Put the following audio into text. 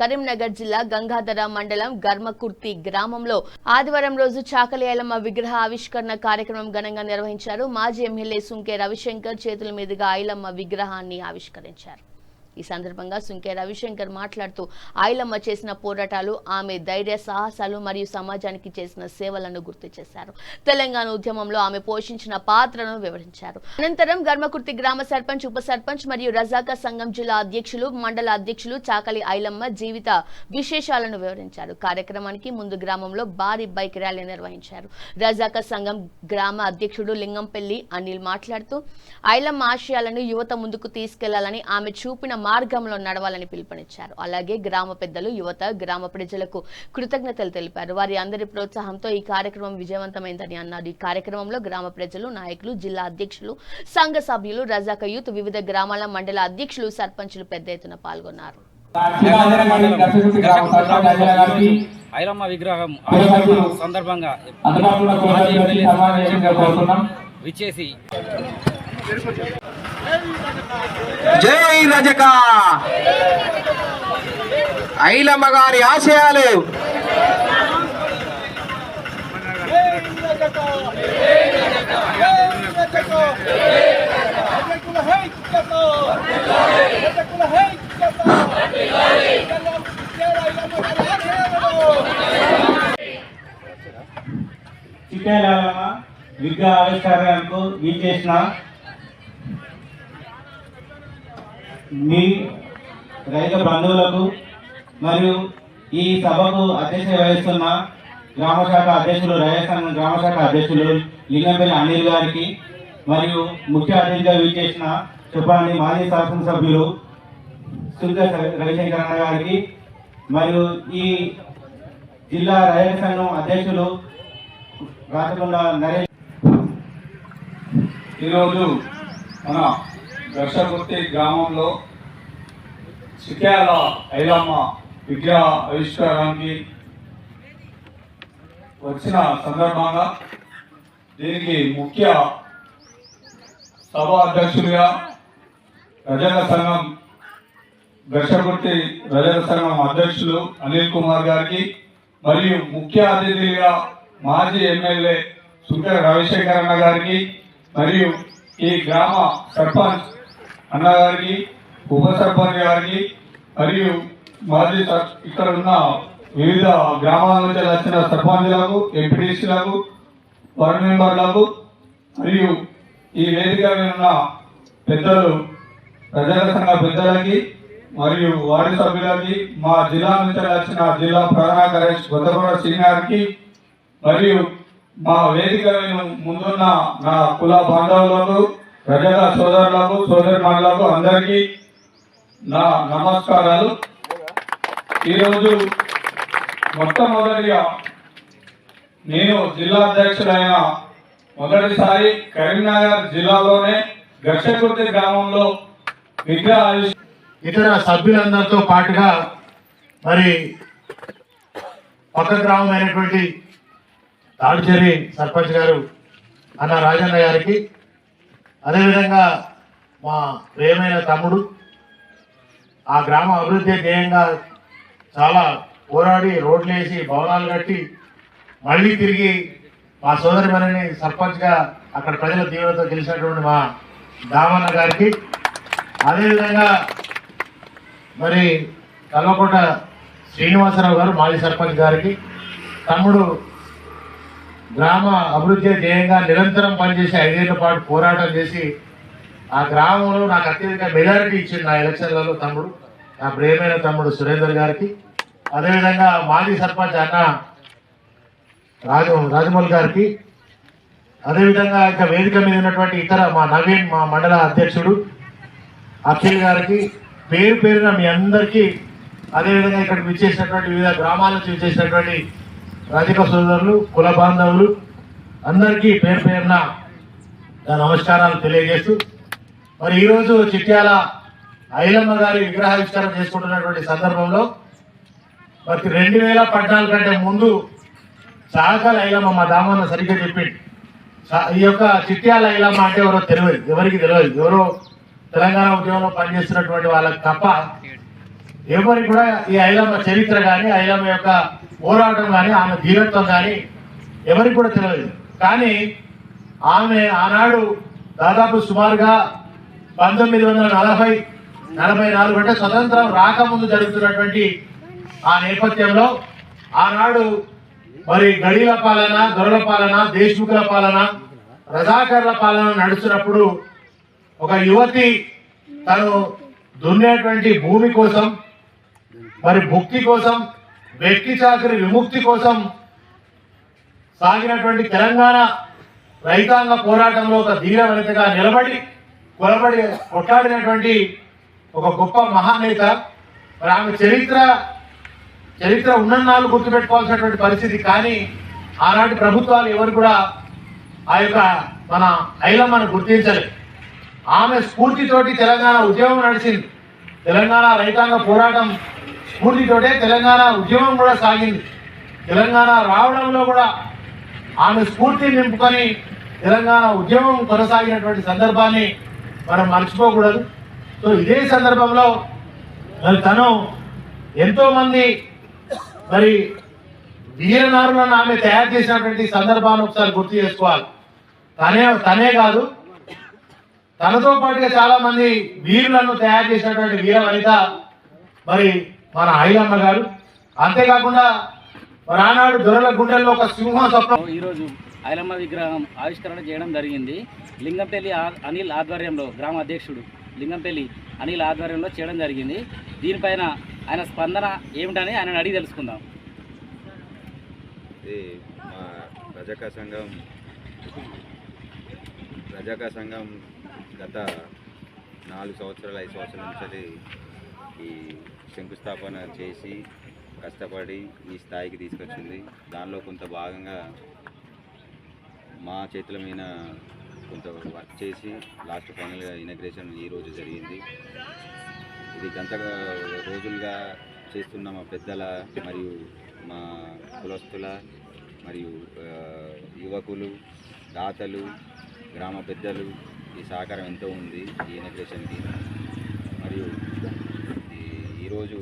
కరీంనగర్ జిల్లా గంగాధర మండలం గర్మకుర్తి గ్రామంలో ఆదివారం రోజు చాకలి ఐలమ్మ విగ్రహ ఆవిష్కరణ కార్యక్రమం ఘనంగా నిర్వహించారు. మాజీ ఎమ్మెల్యే సుంకే రవిశంకర్ చేతుల మీదుగా ఐలమ్మ విగ్రహాన్ని ఆవిష్కరించారు. ఈ సందర్భంగా సుంకే రవిశంకర్ మాట్లాడుతూ ఐలమ్మ చేసిన పోరాటాలు, ఆమె ధైర్య సాహసాలు మరియు సమాజానికి చేసిన సేవలను గుర్తు చేశారు. తెలంగాణ ఉద్యమంలో ఆమె పోషించిన పాత్రను వివరించారు. అనంతరం గర్మకుర్తి గ్రామ సర్పంచ్, ఉప సర్పంచ్ మరియు రజాకా సంఘం జిల్లా అధ్యక్షులు, మండల అధ్యక్షులు చాకలి ఐలమ్మ జీవిత విశేషాలను వివరించారు. కార్యక్రమానికి ముందు గ్రామంలో భారీ బైక్ ర్యాలీ నిర్వహించారు. రజాకా సంఘం గ్రామ అధ్యక్షుడు లింగంపల్లి అనిల్ మాట్లాడుతూ ఐలమ్మ ఆశయాలను యువత ముందుకు తీసుకెళ్లాలని, ఆమె చూపిన మార్గంలో నడవాలని పిలుపునిచ్చారు. అలాగే గ్రామ పెద్దలు, యువత, గ్రామ ప్రజలకు కృతజ్ఞతలు తెలిపారు. వారి అందరి ప్రోత్సాహంతో ఈ కార్యక్రమం విజయవంతమైందని అన్నారు. ఈ కార్యక్రమంలో గ్రామ ప్రజలు, నాయకులు, జిల్లా అధ్యక్షులు, సంఘ సభ్యులు, రజాకా యూత్, వివిధ గ్రామాల మండల అధ్యక్షులు, సర్పంచులు పెద్ద ఎత్తున పాల్గొన్నారు. ఐలమ్మ విగ్రహం సందర్భంగా విచ్చేసి జై రజక ఐలమ్మ గారి ఆశయాలు చిట్టేలమ్మ విగ్రహ ఆవిష్కరణకు వీచేసిన మీ రైతు బంధువులకు మరియు ఈ సభకు అధ్యక్షత వహిస్తున్న గ్రామశాఖ అధ్యక్షులు, రైతు గ్రామశాఖ అధ్యక్షులు లింగంపల్లి అనిల్ గారికి మరియు ముఖ్య అతిథిగా వీచేసిన చెప్పండి మాజీ శాసనసభ్యులు సుంకే రవిశంకర్ అన్న గారికి మరియు ఈ జిల్లా రైతు సంఘం అధ్యక్షులు రాచకొండ నరేష్. ఈరోజు మన గర్షకుర్తి గ్రామంలో చిట్యాల ఐలమ్మ విగ్రహ ఆవిష్కారానికి వచ్చిన సందర్భంగా దీనికి ముఖ్య సభ అధ్యక్షులుగా రజక సంఘం గర్షకుర్తి రజక సంఘం అధ్యక్షులు అనిల్ కుమార్ గారికి మరియు ముఖ్య అతిథిగా మాజీ ఎమ్మెల్యే సుంకే రవిశంకర్ అన్న గారికి మరియు ఈ గ్రామ సర్పంచ్ అన్నగారికి, ఉప సర్పంచ్ గారికి మరియు మాజీ ఇక్కడ ఉన్న వివిధ గ్రామాల నుంచి వచ్చిన సర్పంచ్లకు, ఎంపీటీసీలకు, వార్డు మెంబర్లకు మరియు ఈ వేదిక మీద ఉన్న పెద్దలు, ప్రజల సంఘ పెద్దలకి మరియు వార్డు సభ్యులకి, మా జిల్లా నుంచి వచ్చిన జిల్లా ప్రధాన కార్యదర్శి గొద్దగొండ శ్రీగారికి మరియు మా వేదిక ముందున్న నా కుల బాంధవులకు, ప్రజల సోదరులకు, సోదరిమణులకు అందరికీ నా నమస్కారాలు. ఈరోజు మొట్టమొదటిగా నేను జిల్లా అధ్యక్షుడైన మొదటిసారి కరీంనగర్ జిల్లాలోనే గర్షకుర్తి గ్రామంలో విగ్రహ ఇతర సభ్యులందరితో పాటుగా మరి పక్క గ్రామం అయినటువంటి తాడుచేరి సర్పంచ్ గారు అన్న రాజన్న గారికి, అదేవిధంగా మా ప్రియమైన తమ్ముడు ఆ గ్రామ అభివృద్ధి ధ్యేయంగా చాలా పోరాడి రోడ్లు వేసి భవనాలు కట్టి మళ్ళీ తిరిగి మా సోదరిమణిని సర్పంచ్గా అక్కడ ప్రజల దీవెనతో గెలిచినటువంటి మా దామన్న గారికి, అదేవిధంగా మరి కల్వకోట శ్రీనివాసరావు గారు మాజీ సర్పంచ్ గారికి, తమ్ముడు గ్రామ అభివృద్ధి ధ్యేయంగా నిరంతరం పనిచేసి 5 ఏళ్ల పాటు పోరాటం చేసి ఆ గ్రామంలో నాకు అత్యధిక మెజారిటీ ఇచ్చింది నా ఎలక్షన్లలో తమ్ముడు, నా ప్రియమైన తమ్ముడు సురేందర్ గారికి, అదేవిధంగా మాజీ సర్పంచ్ అన్న రాజమౌళి గారికి, అదేవిధంగా ఇంకా వేదిక మీద ఉన్నటువంటి ఇతర మా నవీన్, మా మండల అధ్యక్షుడు అఖిల్ గారికి, పేరు పేరున మీ అందరికీ, అదేవిధంగా ఇక్కడికి విచ్చేసినటువంటి వివిధ గ్రామాల నుంచి విచ్చేసినటువంటి రాజకీయ సోదరులు, కుల బాంధవులు అందరికీ పేరు పేరున నమస్కారాలు తెలియజేస్తూ, మరి ఈరోజు చిట్యాల ఐలమ్మ గారి విగ్రహావిష్కరణ చేసుకుంటున్నటువంటి సందర్భంలో మరి 2014 కంటే ముందు చాకలి ఐలమ్మ, మా దామన్న సరిగ్గా చెప్పింది, ఈ యొక్క చిట్యాల ఐలమ్మ అంటే ఎవరో తెలియదు, ఎవరికి తెలియదు, ఎవరో తెలంగాణ ఉద్యమంలో పనిచేస్తున్నటువంటి వాళ్ళకి తప్ప ఎవరికి కూడా ఈ ఐలమ్మ చరిత్ర కానీ ఐలమ్మ యొక్క పోరాటం కానీ ఆమె ధీరత్వం కానీ ఎవరికి కూడా తెలియదు. కానీ ఆమె ఆనాడు దాదాపు సుమారుగా 1944 అంటే స్వతంత్రం రాకముందు జరుగుతున్నటువంటి ఆ నేపథ్యంలో ఆనాడు మరి గడీల పాలన, దొరల పాలన, దేశముఖుల పాలన, రజాకర్ల పాలన నడుస్తున్నప్పుడు ఒక యువతి తను దున్నేటువంటి భూమి కోసం, మరి భుక్తి కోసం, వ్యక్తి చాకరి విముక్తి కోసం సాగినటువంటి తెలంగాణ రైతాంగ పోరాటంలో ఒక ధీర వనితగా నిలబడి కొట్లాడినటువంటి ఒక గొప్ప మహానేత. మరి ఆమె చరిత్ర ఉన్నన్నాళ్ళు గుర్తుపెట్టుకోవాల్సినటువంటి పరిస్థితి. కానీ ఆనాటి ప్రభుత్వాలు ఎవరు కూడా ఆ యొక్క మన ఐలమ్మను గుర్తించలేదు. ఆమె స్ఫూర్తితోటి తెలంగాణ ఉద్యమం నడిచింది. తెలంగాణ రైతాంగ పోరాటం స్ఫూర్తితోటే తెలంగాణ ఉద్యమం కూడా సాగింది. తెలంగాణ రావడంలో కూడా ఆమె స్ఫూర్తిని నింపుకొని తెలంగాణ ఉద్యమం కొనసాగినటువంటి సందర్భాన్ని మనం మర్చిపోకూడదు. సో ఇదే సందర్భంలో మరి తను ఎంతోమంది మరి వీరనారులను ఆమె తయారు చేసినటువంటి సందర్భాన్ని ఒకసారి గుర్తు చేసుకోవాలి. తనే కాదు, తనతో పాటుగా చాలా మంది వీరులను తయారు చేసినటువంటి వీర వనిత మరి మన ఐలమ్మ గారు. అంతేకాకుండా మరి ఆనాడు దొరల గుండెల్లో ఒక సింహ స్వప్నం. ఈరోజు ఐలమ్మ విగ్రహం ఆవిష్కరణ చేయడం జరిగింది. లింగంపల్లి అనిల్ ఆధ్వర్యంలో, గ్రామ అధ్యక్షుడు లింగంపల్లి అనిల్ ఆధ్వర్యంలో చేయడం జరిగింది. దీనిపైన ఆయన స్పందన ఏమిటని ఆయన అడిగి తెలుసుకుందాం. ఇది మా రజక సంఘం గత 4 సంవత్సరాలు 5 సంవత్సరాల నుంచి ఈ శంకుస్థాపన చేసి కష్టపడి ఈ స్థాయికి తీసుకొచ్చింది. దానిలో కొంత భాగంగా మా చేతుల మీద కొంత వర్క్ చేసి లాస్ట్ ఫైనల్గా ఇనాగ్రేషన్ ఈరోజు జరిగింది. ఇది గంట రోజులుగా చేస్తున్న మా పెద్దల మరియు మా కులస్తుల మరియు యువకులు, దాతలు, గ్రామ పెద్దలు ఈ సహకారం ఎంతో ఉంది ఈ ఇనాగ్రేషన్కి. మరియు ఈరోజు